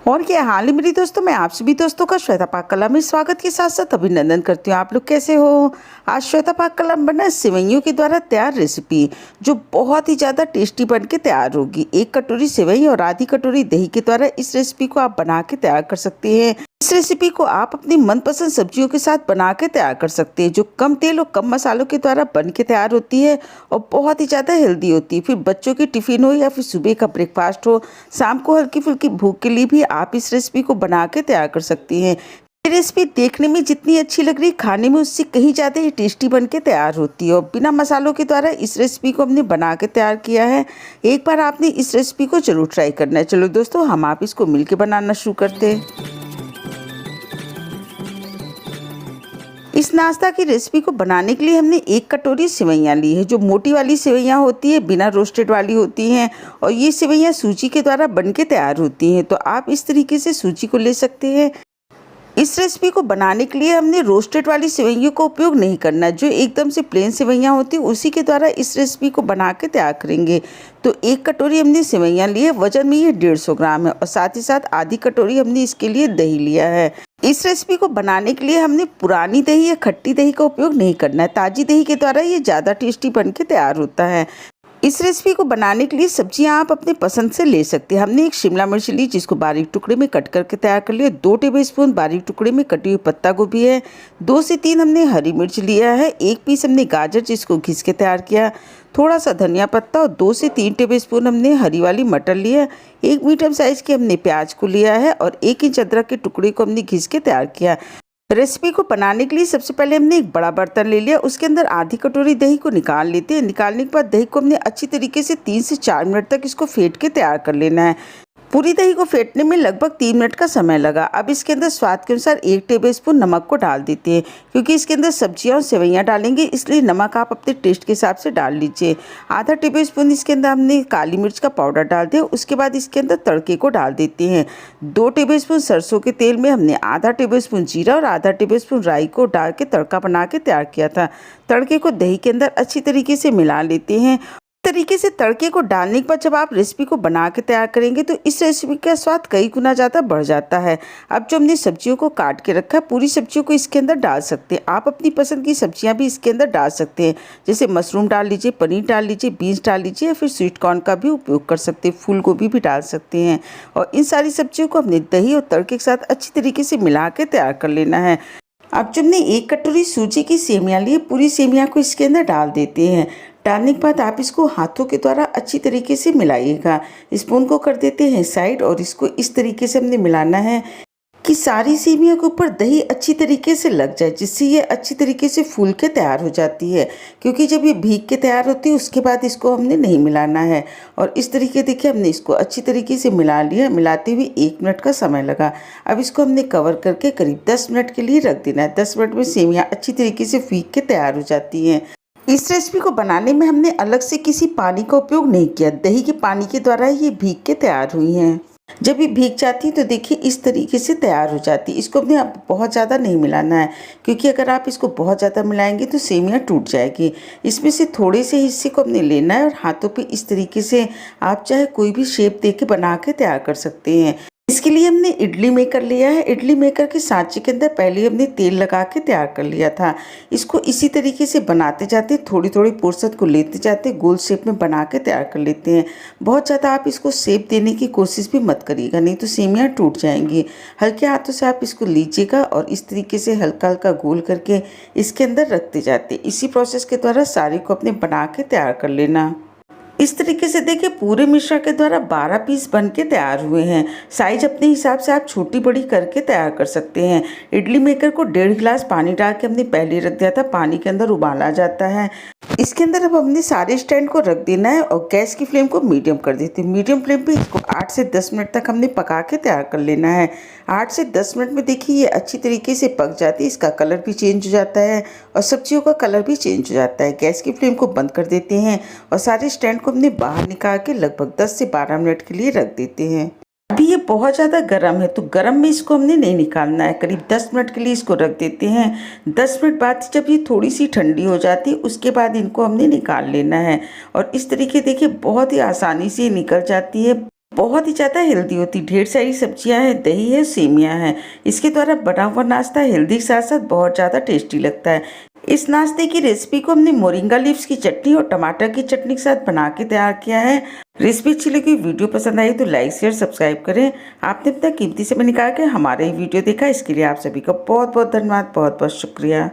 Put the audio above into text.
और क्या हाल है मेरी दोस्तों। मैं आप सभी दोस्तों का श्वेता पाक कला में स्वागत के साथ साथ अभिनंदन करती हूँ। आप लोग कैसे हो। आज श्वेता पाक कला में बना सेवइयों के द्वारा तैयार रेसिपी जो बहुत ही ज़्यादा टेस्टी बन के तैयार होगी। 1 कटोरी सेवई और आधी कटोरी दही के द्वारा इस रेसिपी को आप बना के तैयार कर सकते हैं। इस रेसिपी को आप अपनी मनपसंद सब्जियों के साथ बना के तैयार कर सकते हैं, जो कम तेल और कम मसालों के द्वारा बन के तैयार होती है और बहुत ही ज़्यादा हेल्दी होती है। फिर बच्चों की टिफ़िन हो या फिर सुबह का ब्रेकफास्ट हो, शाम को हल्की फुल्की भूख के लिए भी आप इस रेसिपी को बना के तैयार कर सकती हैं। ये रेसिपी देखने में जितनी अच्छी लग रही है, खाने में उससे कहीं ज़्यादा ही टेस्टी बन के तैयार होती है। और बिना मसालों के द्वारा इस रेसिपी को हमने बना के तैयार किया है। एक बार आपने इस रेसिपी को जरूर ट्राई करना है। चलो दोस्तों, हम आप इसको मिलकर बनाना शुरू करते हैं। इस नाश्ता की रेसिपी को बनाने के लिए हमने 1 कटोरी सेवइयाँ ली है। जो मोटी वाली सेवइयाँ होती है, बिना रोस्टेड वाली होती हैं, और ये सेवइयाँ सूजी के द्वारा बन के तैयार होती हैं। तो आप इस तरीके से सूजी को ले सकते हैं। इस रेसिपी को बनाने के लिए हमने रोस्टेड वाली सेवइयों का उपयोग नहीं करना। जो एकदम से प्लेन सेवइयाँ होती हैं उसी के द्वारा इस रेसिपी को बना के तैयार करेंगे। तो 1 कटोरी हमने सेवइयाँ ली है, वजन में ये 150 ग्राम है, और साथ ही साथ आधी कटोरी हमने इसके लिए दही लिया है। इस रेसिपी को बनाने के लिए हमने पुरानी दही या खट्टी दही का उपयोग नहीं करना है। ताज़ी दही के द्वारा ये ज़्यादा टेस्टी बन के तैयार होता है। इस रेसिपी को बनाने के लिए सब्जियां आप अपने पसंद से ले सकते हैं। हमने एक शिमला मिर्च ली, जिसको बारीक टुकड़े में कट करके तैयार कर लिया। 2 टेबलस्पून बारीक टुकड़े में कटी हुई पत्ता गोभी है। 2 से 3 हमने हरी मिर्च लिया है। 1 पीस हमने गाजर, जिसको घिस के तैयार किया। थोड़ा सा धनिया पत्ता और 2 से 3 टेबलस्पून हमने हरी वाली मटर लिया। 1 मीडियम साइज़ के हमने प्याज को लिया है और 1 इंच अदरक के टुकड़े को हमने घिस के तैयार किया। रेसिपी को बनाने के लिए सबसे पहले हमने एक बड़ा बर्तन ले लिया। उसके अंदर आधी कटोरी दही को निकाल लेते हैं। निकालने के बाद दही को हमने अच्छी तरीके से 3 से 4 मिनट तक इसको फेंट के तैयार कर लेना है। पूरी दही को फेंटने में लगभग 3 मिनट का समय लगा। अब इसके अंदर स्वाद के अनुसार 1 टेबलस्पून नमक को डाल देते हैं। क्योंकि इसके अंदर सब्जियां और सेवइयां डालेंगे, इसलिए नमक आप अपने टेस्ट के हिसाब से डाल लीजिए। आधा टेबलस्पून इसके अंदर हमने काली मिर्च का पाउडर डाल दिया। उसके बाद इसके अंदर तड़के को डाल देते हैं। 2 टेबलस्पून सरसों के तेल में हमने आधा टेबलस्पून जीरा और आधा टेबलस्पून राई को डाल के तड़का बना के तैयार किया था। तड़के को दही के अंदर अच्छी तरीके से मिला लेते हैं। तरीके से तड़के को डालने के बाद जब आप रेसिपी को बना के तैयार करेंगे तो इस रेसिपी का स्वाद कई गुना ज़्यादा बढ़ जाता है। अब जो हमने सब्जियों को काट के रखा है, पूरी सब्जियों को इसके अंदर डाल सकते हैं। आप अपनी पसंद की सब्जियां भी इसके अंदर डाल सकते हैं। जैसे मशरूम डाल लीजिए, पनीर डाल लीजिए, बीन्स डाल लीजिए, या फिर स्वीट कॉर्न का भी उपयोग कर सकते हैं। फूल गोभी भी डाल सकते हैं। और इन सारी सब्जियों को हमने दही और तड़के के साथ अच्छी तरीके से मिला के तैयार कर लेना है। अब जब हमने 1 कटोरी सूजी की सेवइयाँ ली, पूरी सेवइयाँ को इसके अंदर डाल देते हैं। डालने के बाद आप इसको हाथों के द्वारा अच्छी तरीके से मिलाइएगा। स्पून को कर देते हैं साइड, और इसको इस तरीके से हमने मिलाना है कि सारी सेवइयों के ऊपर दही अच्छी तरीके से लग जाए, जिससे ये अच्छी तरीके से फूल के तैयार हो जाती है। क्योंकि जब ये भीग के तैयार होती है उसके बाद इसको हमने नहीं मिलाना है। और इस तरीके देखिए हमने इसको अच्छी तरीके से मिला लिया। मिलाते हुए 1 मिनट का समय लगा। अब इसको हमने कवर करके करीब 10 मिनट के लिए रख देना है। 10 मिनट में सेवइयाँ अच्छी तरीके से भीग के तैयार हो जाती हैं। इस रेसिपी को बनाने में हमने अलग से किसी पानी का उपयोग नहीं किया। दही के पानी के द्वारा ये भीग के तैयार हुई हैं। जब ये भीग जाती है तो देखिए इस तरीके से तैयार हो जाती है। इसको हमने अब बहुत ज़्यादा नहीं मिलाना है, क्योंकि अगर आप इसको बहुत ज़्यादा मिलाएंगे तो सेवइयाँ टूट जाएगी। इसमें से थोड़े से हिस्से को हमने लेना है और हाथों पे इस तरीके से आप चाहे कोई भी शेप दे के बना के तैयार कर सकते हैं। इसके लिए हमने इडली मेकर लिया है। इडली मेकर के सांचे के अंदर पहले हमने तेल लगा के तैयार कर लिया था। इसको इसी तरीके से बनाते जाते, थोड़ी थोड़ी पोर्शन को लेते जाते, गोल शेप में बना के तैयार कर लेते हैं। बहुत ज़्यादा आप इसको शेप देने की कोशिश भी मत करिएगा, नहीं तो सेवइयाँ टूट जाएंगी। हल्के हाथों से आप इसको लीजिएगा और इस तरीके से हल्का हल्का गोल करके इसके अंदर रखते जाते। इसी प्रोसेस के द्वारा सारे को अपने बना के तैयार कर लेना। इस तरीके से देखिए पूरे मिश्रण के द्वारा 12 पीस बन के तैयार हुए हैं। साइज अपने हिसाब से आप छोटी बड़ी करके तैयार कर सकते हैं। इडली मेकर को 1.5 गिलास पानी डाल के हमने पहले रख दिया था। पानी के अंदर उबाल आ जाता है। इसके अंदर अब हमने सारे स्टैंड को रख देना है और गैस की फ्लेम को मीडियम कर देते हैं। मीडियम फ्लेम पे इसको 8 से 10 मिनट तक हमने पका के तैयार कर लेना है। 8 से 10 मिनट में देखिए ये अच्छी तरीके से पक जाती है। इसका कलर भी चेंज हो जाता है और सब्जियों का कलर भी चेंज हो जाता है। गैस की फ्लेम को बंद कर देते हैं और सारे स्टैंड को हमने बाहर निकाल के लगभग 10 से 12 मिनट के लिए रख देते हैं। अभी ये बहुत ज़्यादा गर्म है, तो गर्म में इसको हमने नहीं निकालना है। करीब 10 मिनट के लिए इसको रख देते हैं। 10 मिनट बाद जब ये थोड़ी सी ठंडी हो जाती है उसके बाद इनको हमने निकाल लेना है। और इस तरीके देखिए बहुत ही आसानी से निकल जाती है। बहुत ही ज़्यादा हेल्दी होती, ढेर सारी सब्जियां हैं, दही है, सेमियां हैं। इसके द्वारा बना हुआ नाश्ता हेल्दी के साथ साथ बहुत ज़्यादा टेस्टी लगता है। इस नाश्ते की रेसिपी को हमने मोरिंगा लीव्स की चटनी और टमाटर की चटनी के साथ बना के तैयार किया है। रेसिपी अच्छी लगी, वीडियो पसंद आई तो लाइक शेयर सब्सक्राइब करें। आपने अपना कीमती समय निकाल के हमारे वीडियो देखा, इसके लिए आप सभी का बहुत बहुत धन्यवाद, बहुत बहुत शुक्रिया।